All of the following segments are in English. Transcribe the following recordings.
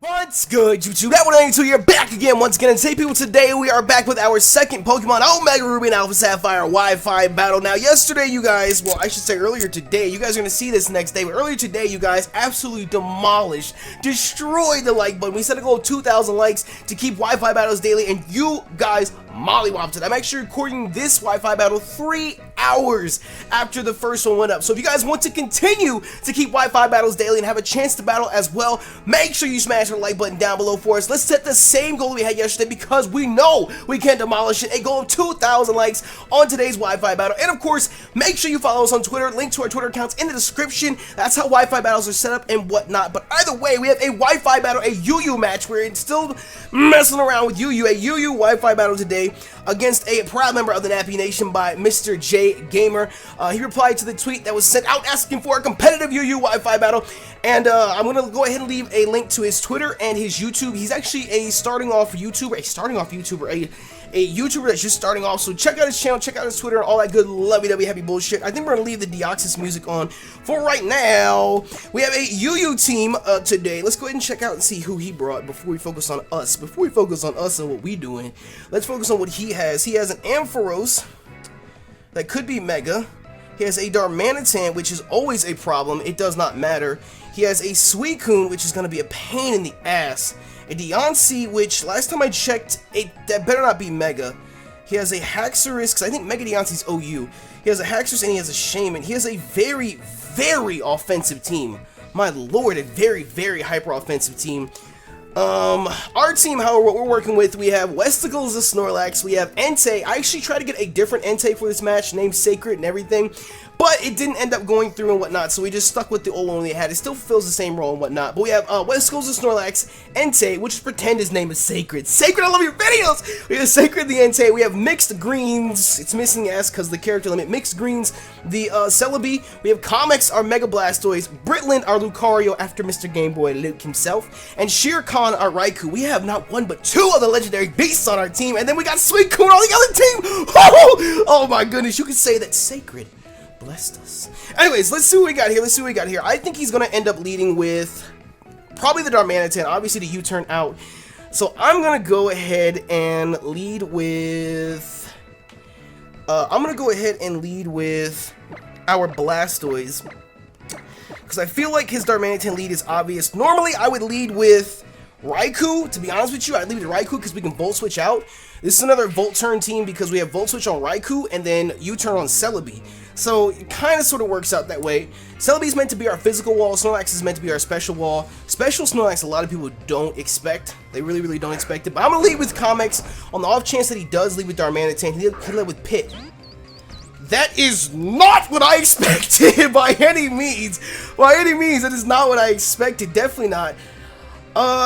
What's good, YouTube? That192 here, back again once again. And today we are back with our second Pokemon Omega Ruby and Alpha Sapphire Wi-Fi battle. Now, yesterday, you guys, well, I should say earlier today, you guys are going to see this next day, but earlier today, you guys absolutely demolished, destroyed the like button. We set a goal of 2,000 likes to keep Wi-Fi battles daily, and you guys mollywopped it. I'm actually recording this Wi-Fi battle 3 hours after the first one went up. So if you guys want to continue to keep Wi-Fi battles daily and have a chance to battle as well, make sure you smash the like button down below for us. Let's set the same goal we had yesterday because we know we can demolish it. A goal of 2,000 likes on today's Wi-Fi battle. And of course, make sure you follow us on Twitter. Link to our Twitter accounts in the description. That's how Wi-Fi battles are set up and whatnot. But either way, we have a Wi-Fi battle, a UU match. We're still messing around with UU, a UU Wi-Fi battle today against a proud member of the Nappy Nation by MrJAYYGAM3R. He replied to the tweet that was sent out asking for a competitive UU Wi-Fi battle, and I'm going to go ahead and leave a link to his Twitter and his YouTube. He's actually a starting off YouTuber, a YouTuber that's just starting off, so check out his channel, check out his Twitter, and all that good lovey-dovey happy bullshit. I think we're going to leave the Deoxys music on for right now. We have a UU team today. Let's go ahead and check out and see who he brought before we focus on us. Before we focus on us and what we doing, let's focus on what he has. He has an Ampharos that could be Mega. He has a Darmanitan, which is always a problem. It does not matter. He has a Suicune, which is going to be a pain in the ass. A Deoxys, which last time I checked, that better not be Mega. He has a Haxorus, because I think Mega Deoxys is OU. He has a Haxorus and he has a Shaymin. He has a very, very offensive team. My lord, a very, very hyper offensive team. Our team, however, what we're working with, we have Westicles the Snorlax, we have Entei. I actually tried to get a different Entei for this match, named Sacred and everything, but it didn't end up going through and whatnot, so we just stuck with the old one we had. It still fills the same role and whatnot, but we have Westicles the Snorlax, Entei, which is pretend his name is Sacred. Sacred, I love your videos! We have Sacred the Entei, we have Mixed Greens, it's missing S because the character limit, Mixed Greens, the Celebi, we have Comics, our Mega Blastoise, Britland, our Lucario after Mr. Game Boy Luke himself, and Shere Khan, our Raikou. We have not one but two of the legendary beasts on our team, and then we got Suicune on the other team! Oh my goodness, you could say that Sacred blessed us. Anyways, let's see what we got here, I think he's gonna end up leading with probably the Darmanitan, obviously the U-turn out. So I'm gonna go ahead and lead with our Blastoise, because I feel like his Darmanitan lead is obvious. Normally I would lead with Raikou, to be honest with you. I'd leave it to Raikou because we can Volt Switch out. This is another Volt Turn team because we have Volt Switch on Raikou and then U-turn on Celebi. So it kind of sort of works out that way. Celebi is meant to be our physical wall. Snorlax is meant to be our special wall. Special Snorlax, a lot of people don't expect. They really, really don't expect it. But I'm going to lead with Comics on the off chance that he does lead with Darmanitan. He led with Pit. That is not what I expected by any means. By any means, that is not what I expected. Definitely not.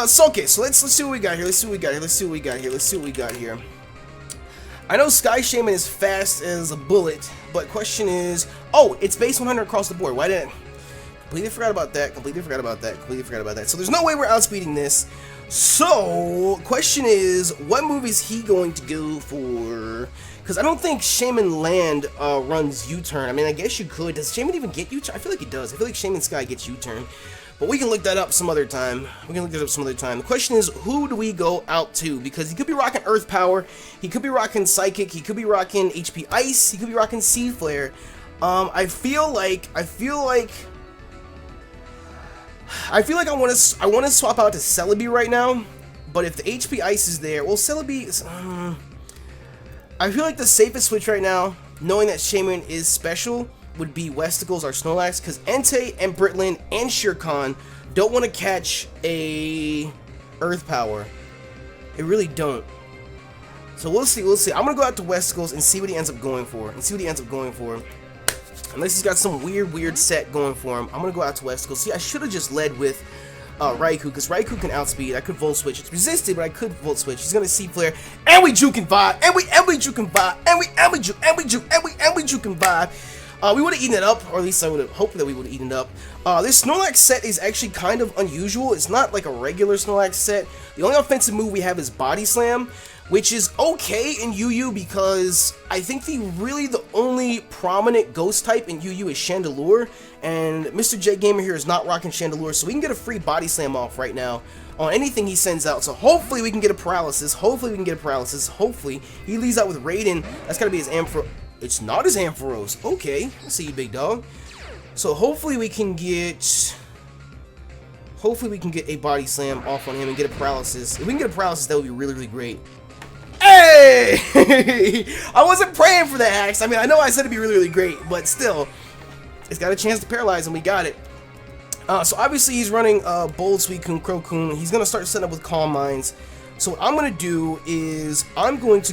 So okay, so let's see what we got here. I know Sky Shaymin is fast as a bullet, but question is, oh, it's base 100 across the board. Why didn't? Completely forgot about that. So there's no way we're outspeeding this. So question is, what move is he going to go for? Because I don't think Shaymin Land runs U-turn. I mean, I guess you could. Does Shaymin even get U-turn? I feel like it does. I feel like Shaymin Sky gets U-turn. But we can look that up some other time. The question is, who do we go out to? Because he could be rocking Earth Power, he could be rocking Psychic, he could be rocking HP Ice, he could be rocking Sea Flare. I feel like I want to swap out to Celebi right now. But if the HP Ice is there, well, Celebi is, I feel like the safest switch right now, knowing that Shaymin is special, would be Westicles or Snorlax, because Entei and Britland and Shere Khan don't want to catch a Earth Power. They really don't. So we'll see. I'm gonna go out to Westicles and see what he ends up going for. Unless he's got some weird set going for him, I'm gonna go out to Westicles. See, I should have just led with Raikou, because Raikou can outspeed. I could Volt Switch. It's resisted, but I could Volt Switch. He's gonna Sea Flare, and we Juke and Vibe, and we Juke and Vibe. We would have eaten it up, or at least I would have hoped that we would have eaten it up. This Snorlax set is actually kind of unusual. It's not like a regular Snorlax set. The only offensive move we have is Body Slam, which is okay in UU because I think the only prominent ghost type in UU is Chandelure, and MrJAYYGAM3R here is not rocking Chandelure, so we can get a free Body Slam off right now on anything he sends out. So hopefully we can get a paralysis. Hopefully he leads out with Raiden. That's gotta be his Ampharos. It's not his Ampharos. Okay, I see you, big dog. So hopefully we can get a body slam off on him and get a paralysis. If we can get a paralysis, that would be really, really great. Hey! I wasn't praying for that, Hax. I mean, I know I said it'd be really, really great, but still, it's got a chance to paralyze, and we got it. So obviously he's running Bold, Suicune, Crocoon. He's gonna start setting up with Calm Minds. So what I'm gonna do is I'm gonna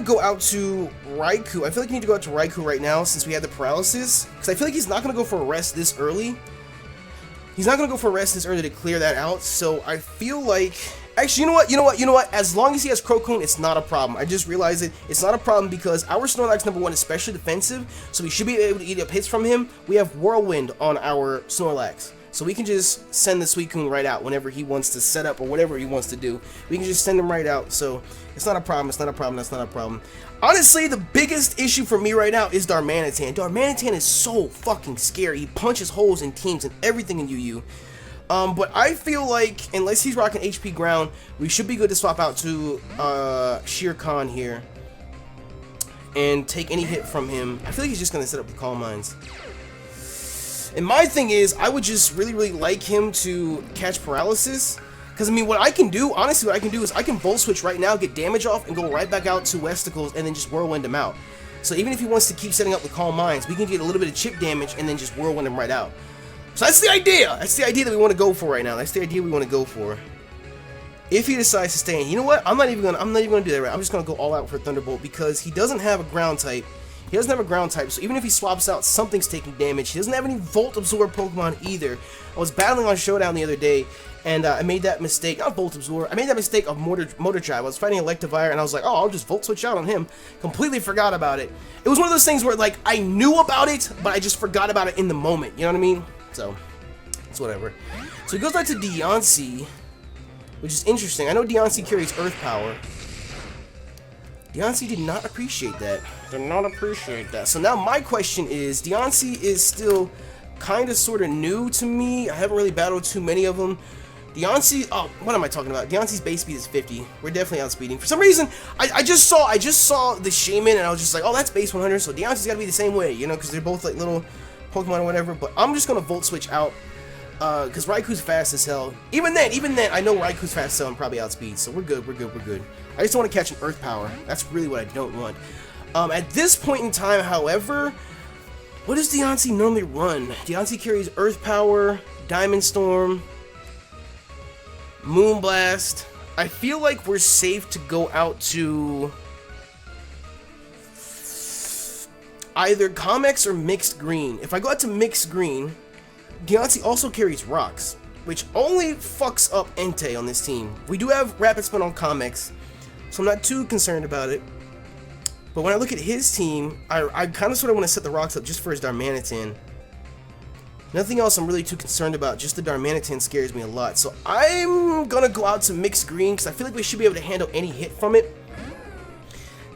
go out to Raikou. I feel like I need to go out to Raikou right now since we had the paralysis, because I feel like he's not gonna go for a rest this early. He's not gonna go for a rest this early to clear that out. So I feel like, actually, you know what? As long as he has Crocoon, it's not a problem. I just realized it's not a problem because our Snorlax #1 is specially defensive, so we should be able to eat up hits from him. We have Whirlwind on our Snorlax, so we can just send the Suicune right out whenever he wants to set up or whatever he wants to do. We can just send him right out, so it's not a problem. It's not a problem. That's not a problem. Honestly, the biggest issue for me right now is Darmanitan. Darmanitan is so fucking scary. He punches holes in teams and everything in UU. But I feel like, unless he's rocking HP ground, we should be good to swap out to Shere Khan here and take any hit from him. I feel like he's just going to set up the Calm Minds. And my thing is, I would just really, really like him to catch paralysis. Because, I mean, what I can do, honestly, what I can do is I can Volt Switch right now, get damage off, and go right back out to Westicles, and then just Whirlwind him out. So even if he wants to keep setting up the Calm Minds, we can get a little bit of chip damage, and then just Whirlwind him right out. So that's the idea. That's the idea that we want to go for right now. That's the idea we want to go for. If he decides to stay in, you know what? I'm not even gonna do that right. I'm just gonna go all out for Thunderbolt because he doesn't have a ground type. He doesn't have a ground type, so even if he swaps out, something's taking damage. He doesn't have any Volt Absorb Pokemon either. I was battling on Showdown the other day, and I made that mistake. Not Volt Absorb. I made that mistake of Motor Drive. I was fighting Electivire, and I was like, oh, I'll just Volt Switch out on him. Completely forgot about it. It was one of those things where, like, I knew about it, but I just forgot about it in the moment. You know what I mean? So, it's whatever. So he goes back to Deontay, which is interesting. I know Deontay carries Earth Power. Deontay did not appreciate that. Did not appreciate that. So now my question is, Deontay is still kind of sort of new to me. I haven't really battled too many of them. Deontay, oh, what am I talking about? Deontay's base speed is 50. We're definitely outspeeding. For some reason, I just saw the Shaymin, and I was just like, oh, that's base 100, so Deontay's got to be the same way, you know, because they're both like little Pokemon or whatever. But I'm just gonna Volt Switch out. Because Raikou's fast as hell. Even then, I know Raikou's fast as hell and probably outspeed, so we're good. I just don't want to catch an Earth Power. That's really what I don't want. At this point in time, however, what does Deontay normally run? Deontay carries Earth Power, Diamond Storm, Moonblast. I feel like we're safe to go out to either Comex or Mixed Green. If I go out to Mixed Green, Deontay also carries Rocks, which only fucks up Entei on this team. We do have Rapid Spin on Comex, so I'm not too concerned about it. But when I look at his team, I kind of sort of want to set the Rocks up just for his Darmanitan. Nothing else I'm really too concerned about, just the Darmanitan scares me a lot. So I'm going to go out to Mixed Green, because I feel like we should be able to handle any hit from it.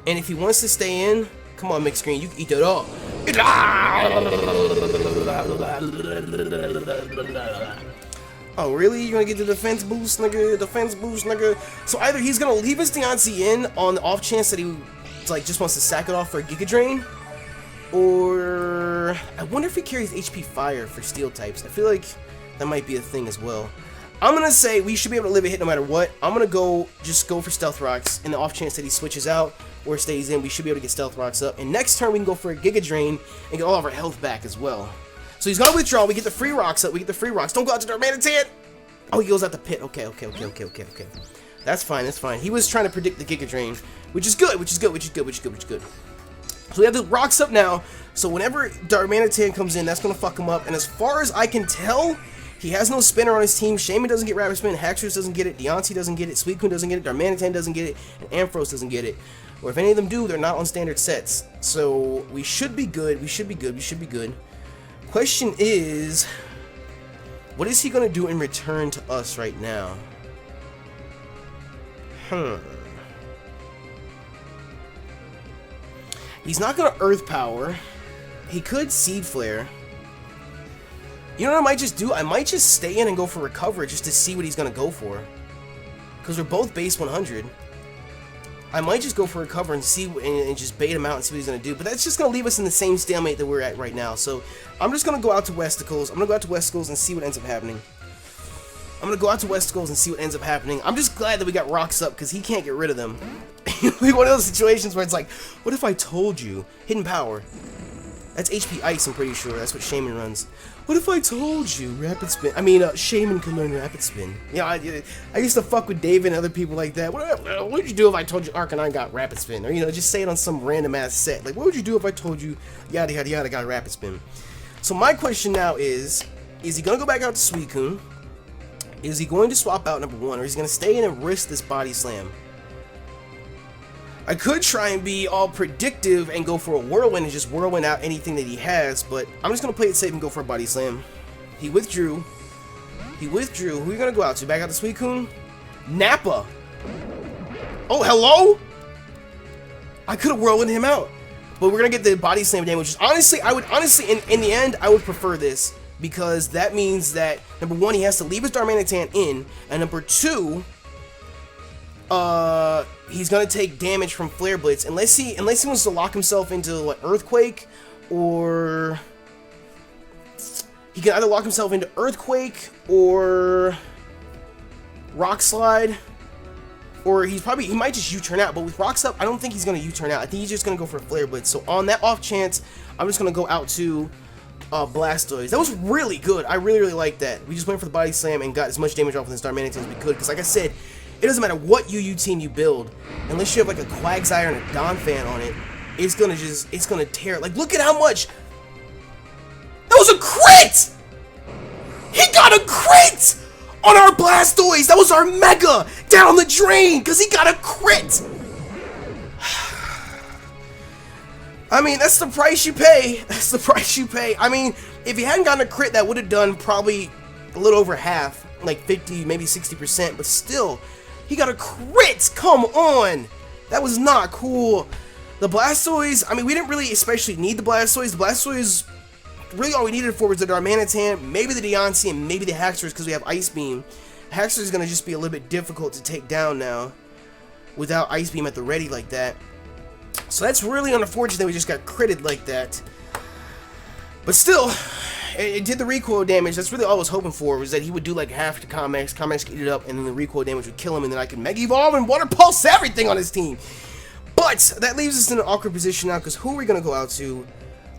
And if he wants to stay in, come on, Mixed Green, you can eat that up. Oh, really? You're gonna get the defense boost, nigga? Defense boost, nigga? So either he's gonna leave his Deontay in on the off chance that he like just wants to sack it off for a Giga Drain, or I wonder if he carries HP Fire for Steel types. I feel like that might be a thing as well. I'm gonna say we should be able to live a hit no matter what. I'm gonna just go for Stealth Rocks in the off chance that he switches out or stays in. We should be able to get Stealth Rocks up, and next turn we can go for a Giga Drain and get all of our health back as well. So he's gonna withdraw. We get the free rocks up. We get the free rocks. Don't go out to Darmanitan. Oh, he goes out the pit. Okay. That's fine. He was trying to predict the Giga Drain, which is good. So we have the rocks up now. So whenever Darmanitan comes in, that's gonna fuck him up. And as far as I can tell, he has no spinner on his team. Shaymin doesn't get Rapid Spin. Haxorus doesn't get it. Deontay doesn't get it. Suicune doesn't get it. Darmanitan doesn't get it. And Ampharos doesn't get it. Or if any of them do, they're not on standard sets. So we should be good. Question is, what is he gonna do in return to us right now? He's not gonna Earth Power. He could Seed Flare. You know what I might just do? I might just stay in and go for Recover just to see what he's going to go for. Because we're both base 100. I might just go for Recover and see and just bait him out and see what he's going to do. But that's just going to leave us in the same stalemate that we're at right now. So I'm just going to go out to Westicles. I'm going to go out to Westicles and see what ends up happening. I'm going to go out to Westicles and see what ends up happening. I'm just glad that we got Rocks up because he can't get rid of them. Like one of those situations where it's like, what if I told you? Hidden Power. That's HP Ice, I'm pretty sure. That's what Shaymin runs. What if I told you Rapid Spin? I mean, Shaymin can learn Rapid Spin. Yeah, I used to fuck with David and other people like that. What would you do if I told you Arcanine got Rapid Spin? Or, you know, just say it on some random ass set. Like, what would you do if I told you yada yada yada got Rapid Spin? So my question now is he going to go back out to Suicune? Is he going to swap out number 1? Or is he going to stay in and risk this Body Slam? I could try and be all predictive and go for a Whirlwind and just Whirlwind out anything that he has, but I'm just going to play it safe and go for a Body Slam. He withdrew. He withdrew. Who are you going to go out to? Back out to Suicune? Nappa! Oh, hello? I could have Whirlwind him out, but we're going to get the Body Slam damage. Honestly, in the end, I would prefer this, because that means that, number 1, he has to leave his Darmanitan in, and number 2, he's gonna take damage from Flare Blitz unless he wants to lock himself into like Earthquake, or he can either lock himself into Earthquake or Rock Slide, or he might just U-turn out. But with Rocks up, I don't think he's gonna U-turn out. I think he's just gonna go for a Flare Blitz. So on that off chance, I'm just gonna go out to Blastoise. That was really good. I really like that. We just went for the Body Slam and got as much damage off with his Darmanitan as we could. Because like I said, it doesn't matter what UU team you build, unless you have like a Quagsire and a Donphan on it, it's gonna tear. Like, look at how much. That was a crit! He got a crit on our Blastoise! That was our Mega down the drain, because he got a crit! I mean, that's the price you pay. That's the price you pay. I mean, if he hadn't gotten a crit, that would have done probably a little over half, like 50, maybe 60%, but still, he got a crit! Come on! That was not cool. The Blastoise, I mean, we didn't really especially need the Blastoise. The Blastoise, really all we needed for was the Darmanitan, maybe the Deontay, and maybe the Haxorus because we have Ice Beam. Haxorus is going to just be a little bit difficult to take down now without Ice Beam at the ready like that. So that's really unfortunate that we just got critted like that. But still, it did the recoil damage. That's really all I was hoping for, was that he would do like half to Comex could eat it up, and then the recoil damage would kill him, and then I could Mega Evolve and Water Pulse everything on his team. But that leaves us in an awkward position now, because who are we going to go out to?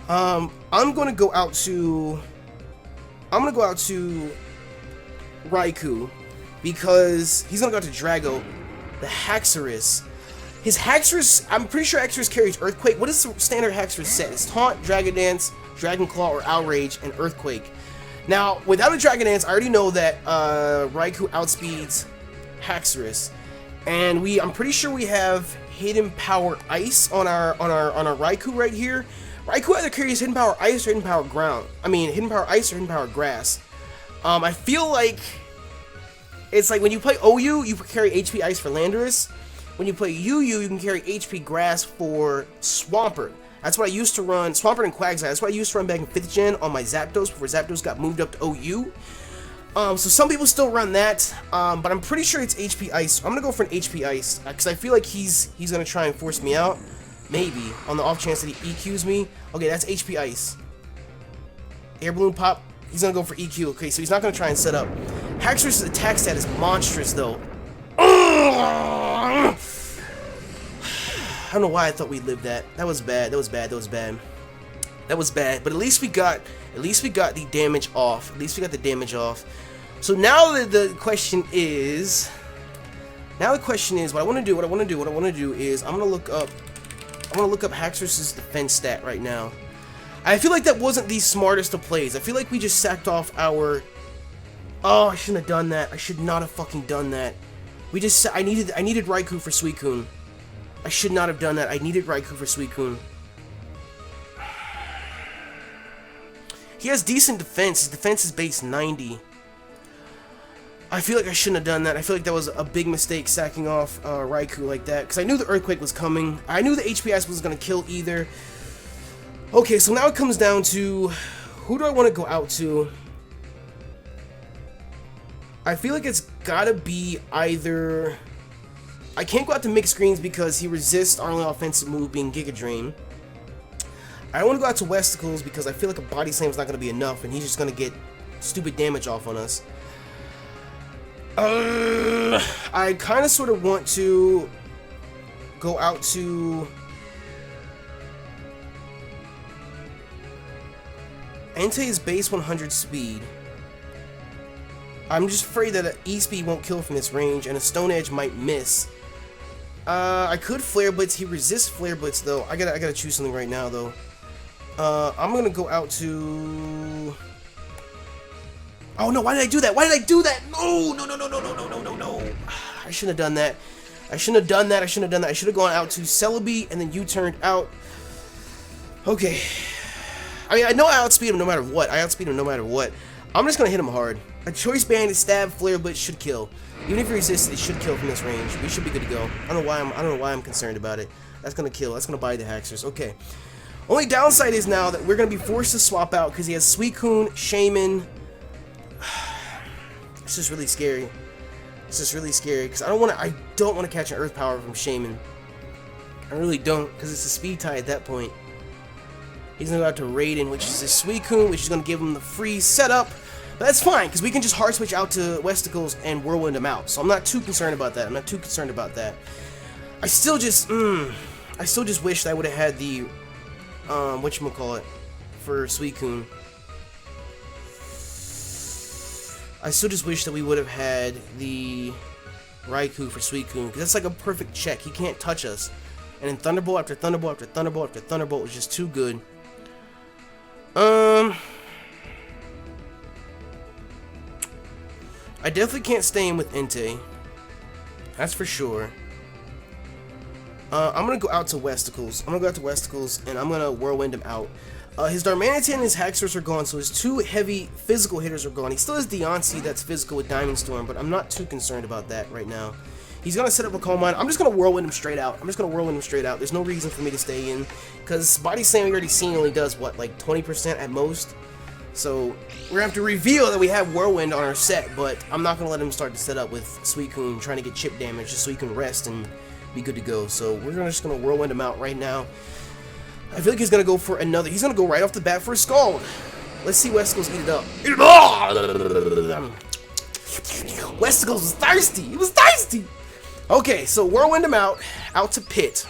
I'm going to go out to Raikou, because he's going to go out to Drago. The Haxorus. His Haxorus, I'm pretty sure Haxorus carries Earthquake. What is the standard Haxorus set? It's Taunt, Dragon Dance, Dragon Claw, or Outrage, and Earthquake. Now, without a Dragon Dance, I already know that Raikou outspeeds Haxorus, and I'm pretty sure we have Hidden Power Ice on our Raikou right here. Raikou either carries Hidden Power Ice or Hidden Power Ground. I mean, Hidden Power Ice or Hidden Power Grass. I feel like it's like when you play OU, you carry HP Ice for Landorus. When you play UU, you can carry HP Grass for Swampert. That's what I used to run, Swampert and Quagsire. That's what I used to run back in 5th gen on my Zapdos before Zapdos got moved up to OU. So some people still run that, but I'm pretty sure it's HP Ice. I'm gonna go for an HP Ice because I feel like he's gonna try and force me out. Maybe on the off chance that he EQs me. Okay, that's HP Ice. Air Balloon Pop. He's gonna go for EQ. Okay, so he's not gonna try and set up. Haxorus' attack stat is monstrous though. I don't know why I thought we'd live that. That was bad. That was bad. That was bad. That was bad. But at least we got the damage off. At least we got the damage off. So now the question is, what I want to do is I'm gonna look up Haxorus' defense stat right now. I feel like that wasn't the smartest of plays. I feel like we just sacked off our. Oh, I shouldn't have done that. I should not have fucking done that. I needed Raikou for Suicune. I should not have done that. I needed Raikou for Suicune. He has decent defense. His defense is base 90. I feel like I shouldn't have done that. I feel like that was a big mistake sacking off Raikou like that, because I knew the Earthquake was coming. I knew the HPS wasn't going to kill either. Okay, so now it comes down to, who do I want to go out to? I feel like it's gotta be either... I can't go out to mixed greens because he resists our only offensive move being Giga Drain. I don't want to go out to Westicles because I feel like a Body Slam is not going to be enough and he's just going to get stupid damage off on us. I kind of sort of want to go out to... Entei is base 100 speed. I'm just afraid that an E-Speed won't kill from this range, and a Stone Edge might miss. I could Flare Blitz. He resists Flare Blitz, though. I gotta choose something right now, though. I'm gonna go out to... Oh, no, why did I do that? Why did I do that? No, no, no, no, no, no, no, no, no, no. I shouldn't have done that. I shouldn't have done that. I shouldn't have done that. I should have gone out to Celebi, and then you turned out. Okay. I mean, I know I outspeed him no matter what. I outspeed him no matter what. I'm just gonna hit him hard. A Choice Band, Stab, Flare Blitz should kill. Even if he resists, it should kill from this range. We should be good to go. I don't know why I'm concerned about it. That's gonna kill. That's gonna buy the Haxorus. Okay. Only downside is now that we're gonna be forced to swap out because he has Suicune, Shaymin. It's just really scary. It's just really scary because I don't want to catch an Earth Power from Shaymin. I really don't, because it's a speed tie at that point. He's gonna go out to Raiden, which is his Suicune, which is gonna give him the free setup. But that's fine, because we can just hard switch out to Westicles and Whirlwind him out. So I'm not too concerned about that. I'm not too concerned about that. I still just wish that I would have had the, whatchamacallit, for Suicune. I still just wish that we would have had the Raikou for Suicune, because that's like a perfect check. He can't touch us. And then Thunderbolt after Thunderbolt after Thunderbolt after Thunderbolt was just too good. I definitely can't stay in with Entei. That's for sure. I'm gonna go out to Westicles. And I'm gonna Whirlwind him out. His Darmanitan and his Haxorus are gone, so his two heavy physical hitters are gone. He still has Deontay that's physical with Diamond Storm, but I'm not too concerned about that right now. He's gonna set up a Calm Mind. I'm just gonna Whirlwind him straight out. There's no reason for me to stay in, because Body Slam we already seen only does what, like 20% at most. So we're gonna have to reveal that we have Whirlwind on our set, but I'm not gonna let him start to set up with Suicune trying to get chip damage just so he can rest and be good to go. So we're just gonna Whirlwind him out right now. I feel like he's gonna go for another. He's gonna go right off the bat for a Scald. Let's see Westicles eat it up. Eat it up! Westicles was thirsty. He was thirsty. Okay, so Whirlwind him out to Pit.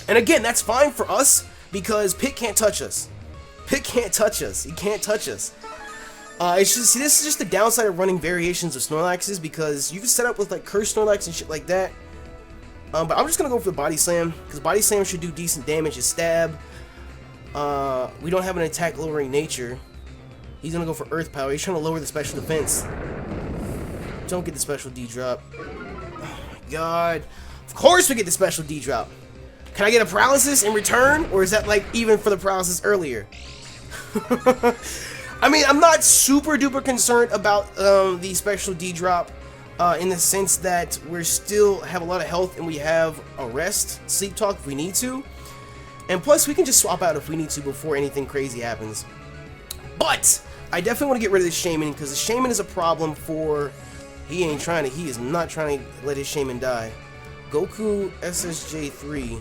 And again, that's fine for us because Pit can't touch us. He can't touch us. It's just, see, this is just the downside of running variations of Snorlaxes, because you can set up with like Curse Snorlax and shit like that. But I'm just gonna go for the Body Slam, because Body Slam should do decent damage. His Stab. We don't have an attack lowering nature. He's gonna go for Earth Power. He's trying to lower the special defense. Don't get the special D drop. God, of course we get the special D drop. Can I get a paralysis in return, or is that like even for the paralysis earlier? I mean, I'm not super duper concerned about the special D drop in the sense that we still have a lot of health and we have a rest, sleep talk if we need to, and plus we can just swap out if we need to before anything crazy happens. But I definitely want to get rid of this Shaymin, because the Shaymin is a problem for... He is not trying to let his Shaymin die. Goku SSJ3.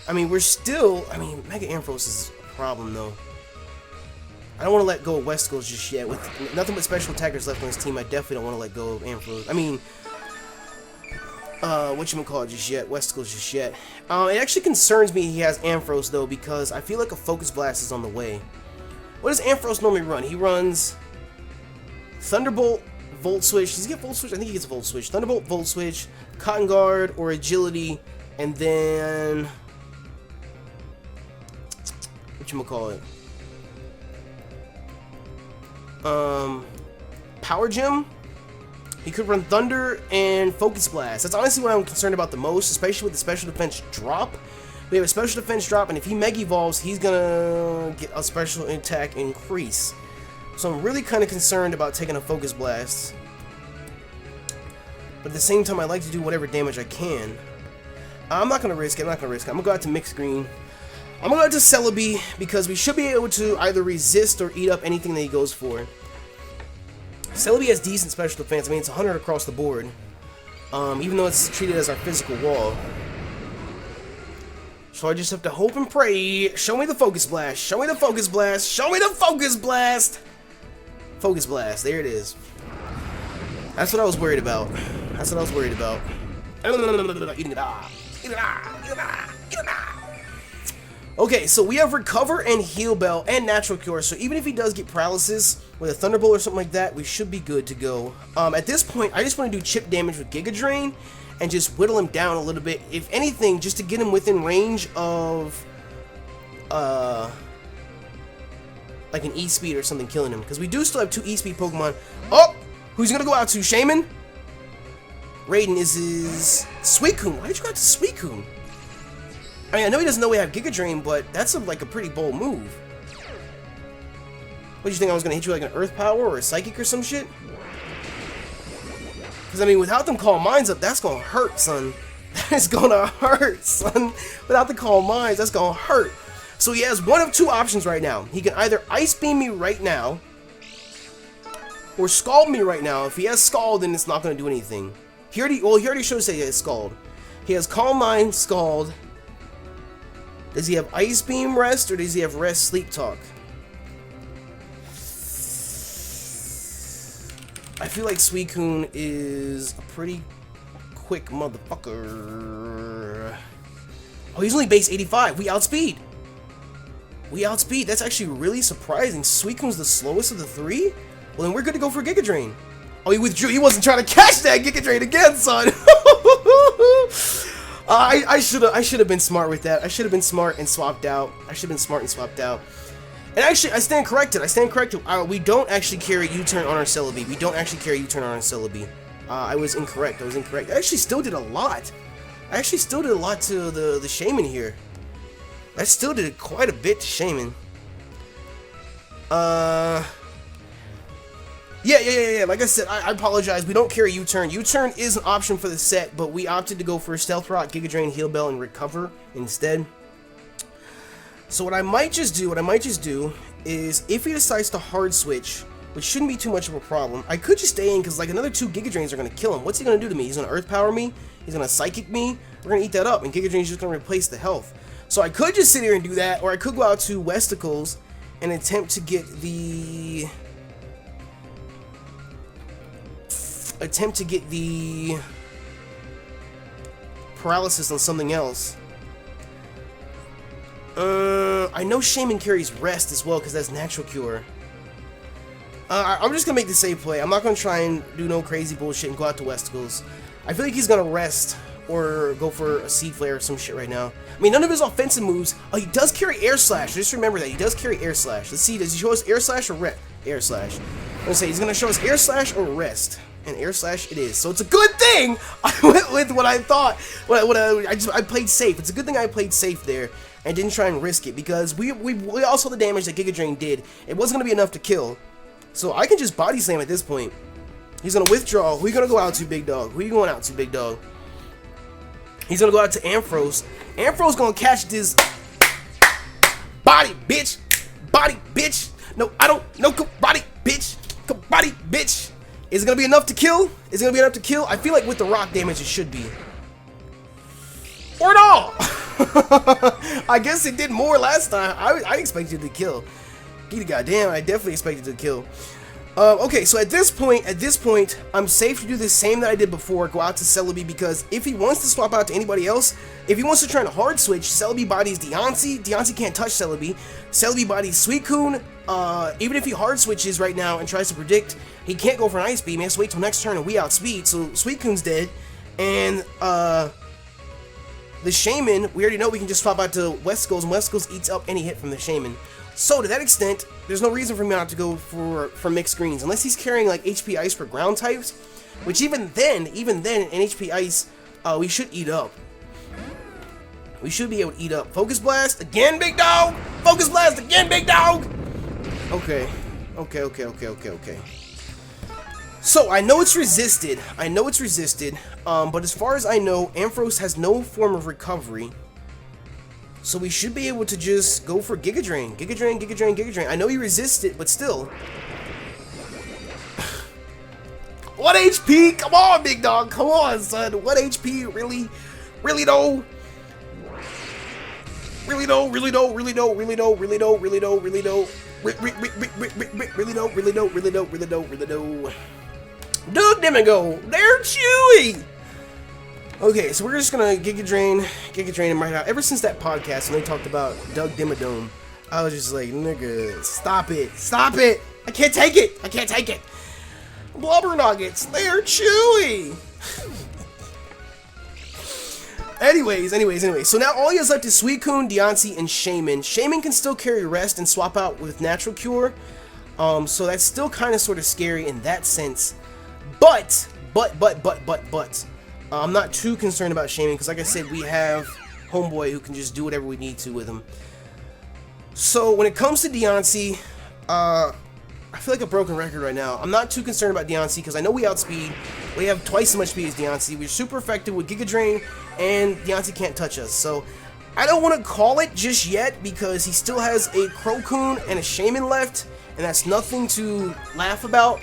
I mean, Mega Ampharos is a problem, though. I don't want to let go of Westicles just yet. With nothing but special attackers left on his team, I definitely don't want to let go of Ampharos. I mean, whatchamacallit just yet. Westicles just yet. It actually concerns me he has Ampharos, though, because I feel like a Focus Blast is on the way. What does Ampharos normally run? He runs Thunderbolt, Volt Switch. Does he get Volt Switch? I think he gets Volt Switch. Thunderbolt, Volt Switch, Cotton Guard, or Agility, and then... whatchamacallit? Power Gem. He could run Thunder and Focus Blast. That's honestly what I'm concerned about the most, especially with the special defense drop. We have a special defense drop, and if he Mega Evolves, he's gonna get a special attack increase. So I'm really kind of concerned about taking a Focus Blast. But at the same time, I like to do whatever damage I can. I'm not gonna risk it. I'm gonna go out to Mixed Green. I'm gonna go out to Celebi, because we should be able to either resist or eat up anything that he goes for. Celebi has decent special defense. I mean, it's 100 across the board. Even though it's treated as our physical wall. So I just have to hope and pray. Show me the Focus Blast. Show me the Focus Blast. Show me the Focus Blast. Focus Blast. There it is. That's what I was worried about. That's what I was worried about. Okay, so we have Recover and Heal Bell and Natural Cure. So even if he does get paralysis with a Thunderbolt or something like that, we should be good to go. At this point, I just want to do chip damage with Giga Drain and just whittle him down a little bit. If anything, just to get him within range of like an E-Speed or something killing him. Because we do still have 2 E-Speed Pokemon. Oh! Who's gonna go out to? Shaymin? Raiden is his Suicune. Why did you go out to Suicune? I mean, I know he doesn't know we have Giga Drain, but that's like a pretty bold move. What, do you think I was gonna hit you like an Earth Power or a Psychic or some shit? Because, I mean, without them Calm Minds up, that's gonna hurt, son. That is gonna hurt, son. Without the Calm Minds, that's gonna hurt. So he has one of 2 options right now. He can either Ice Beam me right now, or Scald me right now. If he has Scald, then it's not gonna do anything. He already shows that he has Scald. He has Calm Mind, Scald. Does he have Ice Beam Rest, or does he have Rest Sleep Talk? I feel like Suicune is a pretty quick motherfucker. Oh, he's only base 85. We outspeed. We outspeed. That's actually really surprising. Suicune's the slowest of the 3? Well, then we're good to go for Giga Drain. Oh, he withdrew. He wasn't trying to catch that Giga Drain again, son. I should have been smart with that. I should have been smart and swapped out. And actually, I stand corrected. We don't actually carry U-turn on our Celebi. I was incorrect. I actually still did a lot. to the Shaymin here. I still did quite a bit to Shaymin. Yeah. Like I said, I apologize. We don't carry U-turn. U-turn is an option for the set, but we opted to go for Stealth Rock, Giga Drain, Heal Bell, and Recover instead. So what I might just do is, if he decides to hard switch, which shouldn't be too much of a problem, I could just stay in because like another 2 Giga Drains are gonna kill him. What's he gonna do to me? He's gonna Earth Power me. He's gonna Psychic me. We're gonna eat that up, and Giga Drain's just gonna replace the health. So I could just sit here and do that, or I could go out to Westicles and attempt to get the paralysis on something else. I know Shaymin carries Rest as well because that's Natural Cure. I'm just gonna make the safe play. I'm not gonna try and do no crazy bullshit and go out to Westicles. I feel like he's gonna rest or go for a Seed Flare or some shit right now. I mean, none of his offensive moves. Oh, he does carry Air Slash. Just remember that he does carry Air Slash. Let's see. Does he show us Air Slash or Rest? Air Slash. I'm gonna say he's gonna show us Air Slash or Rest. And Air Slash it is. So it's a good thing I went with what I thought. I played safe. It's a good thing I played safe there and didn't try and risk it, because we all saw the damage that Giga Drain did. It wasn't going to be enough to kill. So I can just Body Slam at this point. He's going to withdraw. Who are you going to go out to, big dog? Who are you going out to, big dog? He's going to go out to Ampharos. Ampharos going to catch this body, bitch. Body, bitch. No, I don't. No, body, bitch. Body, bitch. Is it going to be enough to kill? I feel like with the rock damage, it should be. Or no! I guess it did more last time. I expected it to kill. Goddamn, I definitely expected it to kill. Okay, so at this point, I'm safe to do the same that I did before. Go out to Celebi, because if he wants to swap out to anybody else, if he wants to try and hard switch, Celebi bodies Deontay. Deontay can't touch Celebi. Celebi bodies Suicune. Even if he hard switches right now and tries to predict, he can't go for an Ice Beam. He has to wait till next turn and we outspeed. So Suicune's dead. And the Shaymin, we already know we can just swap out to Westicles, and Westicles eats up any hit from the Shaymin. So to that extent, there's no reason for me not to go for mixed greens, unless he's carrying like HP Ice for ground types, which even then in HP Ice, we should eat up. We should be able to eat up. Focus Blast again, big dog. Focus Blast again, big dog. Okay. So I know it's resisted. But as far as I know, Ampharos has no form of recovery. So we should be able to just go for Giga Drain. I know he resists it, but still. 1 HP? Come on, big dog. Come on, son. 1 HP? Really? Really though? Really though? Really though? Really though? Really though? Really though? Really though? Really though? Really though? Really though? Really though? Really though? Really though? Doug Demigo. They're chewy. Okay, so we're just gonna Giga Drain him right out. Ever since that podcast when they talked about Doug Dimmadome, I was just like, nigga, stop it. Stop it. I can't take it. I can't take it. Blubber Nuggets, they're chewy. Anyways. So now all he has left is Suicune, Diancie, and Shaymin. Shaymin can still carry Rest and swap out with Natural Cure. So that's still kind of sort of scary in that sense. But, I'm not too concerned about Shaymin because, like I said, we have Homeboy who can just do whatever we need to with him. So when it comes to Diancie, I feel like a broken record right now. I'm not too concerned about Diancie because I know we outspeed. We have twice as much speed as Diancie. We're super effective with Giga Drain, and Diancie can't touch us. So I don't want to call it just yet because he still has a Crocoon and a Shaymin left, and that's nothing to laugh about.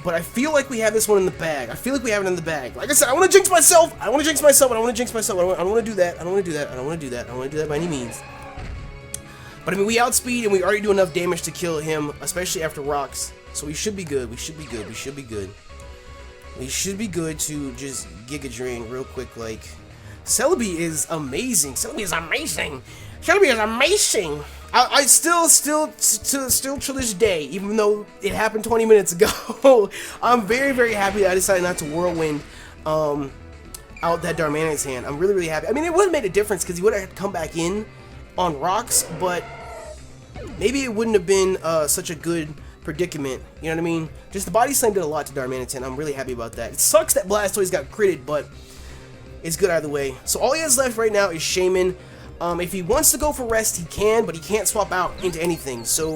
But I feel like we have this one in the bag. I feel like we have it in the bag. Like I said, I want to jinx myself. I don't want to jinx myself. I don't want to jinx myself. I don't want to do that. I don't want to do that. I don't want to do that. I don't want to do that by any means. But I mean, we outspeed and we already do enough damage to kill him, especially after rocks. So we should be good. We should be good. We should be good. We should be good to just Giga Drain real quick. Like, Celebi is amazing. Celebi is amazing. Celebi is amazing. I still to this day, even though it happened 20 minutes ago, I'm very, very happy that I decided not to Whirlwind out that Darmanion's hand. I'm really, really happy. I mean, it would have made a difference because he would have come back in on rocks, but maybe it wouldn't have been such a good predicament. You know what I mean? Just the body slam did a lot to Darmanitan. I'm really happy about that. It sucks that Blastoise got critted, but it's good either way. So all he has left right now is Shaymin. If he wants to go for Rest, he can, but he can't swap out into anything. So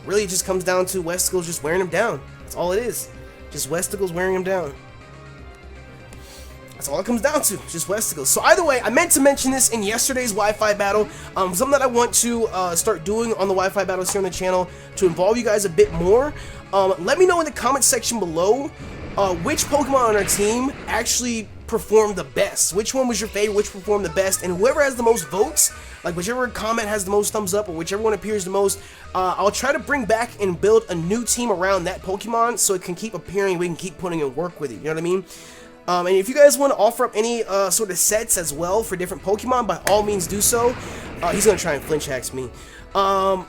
really, it just comes down to Westicles just wearing him down. That's all it is. Just Westicles wearing him down. That's all it comes down to, just Westicles. So either way, I meant to mention this in yesterday's Wi-Fi battle. Something that I want to start doing on the Wi-Fi battles here on the channel to involve you guys a bit more. Let me know in the comment section below which Pokemon on our team actually performed the best. Which one was your favorite? Which performed the best? And whoever has the most votes, like whichever comment has the most thumbs up or whichever one appears the most, I'll try to bring back and build a new team around that Pokemon so it can keep appearing. We can keep putting in work with it. You know what I mean? And if you guys want to offer up any sort of sets as well for different Pokemon, by all means do so. He's going to try and flinch hacks me. I'm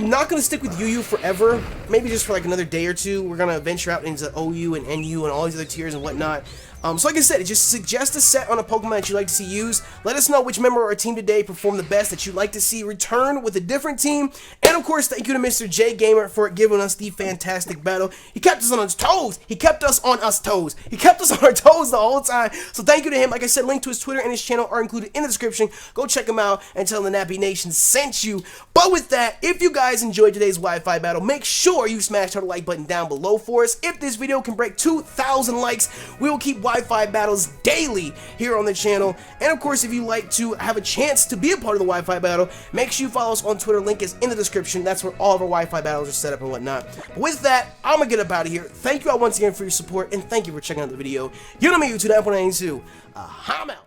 not going to stick with UU forever. Maybe just for like another day or two. We're going to venture out into OU and NU and all these other tiers and whatnot. So like I said, just suggest a set on a Pokemon that you'd like to see used. Let us know which member of our team today performed the best that you'd like to see return with a different team. And of course, thank you to MrJAYYGAM3R for giving us the fantastic battle. He kept us on his toes. He kept us on our toes. He kept us on our toes the whole time. So thank you to him. Like I said, link to his Twitter and his channel are included in the description. Go check him out and tell him the Nappy Nation sent you. But with that, if you guys enjoyed today's Wi-Fi battle, make sure you smash that like button down below for us. If this video can break 2,000 likes, we will keep Wi-Fi battles daily here on the channel. And of course, if you like to have a chance to be a part of the Wi-Fi battle, make sure you follow us on Twitter. Link is in the description. That's where all of our Wi-Fi battles are set up and whatnot. But with that, I'm gonna get up out of here. Thank you all once again for your support, and thank you for checking out the video. You know me, YouTube 9.92. I'm out.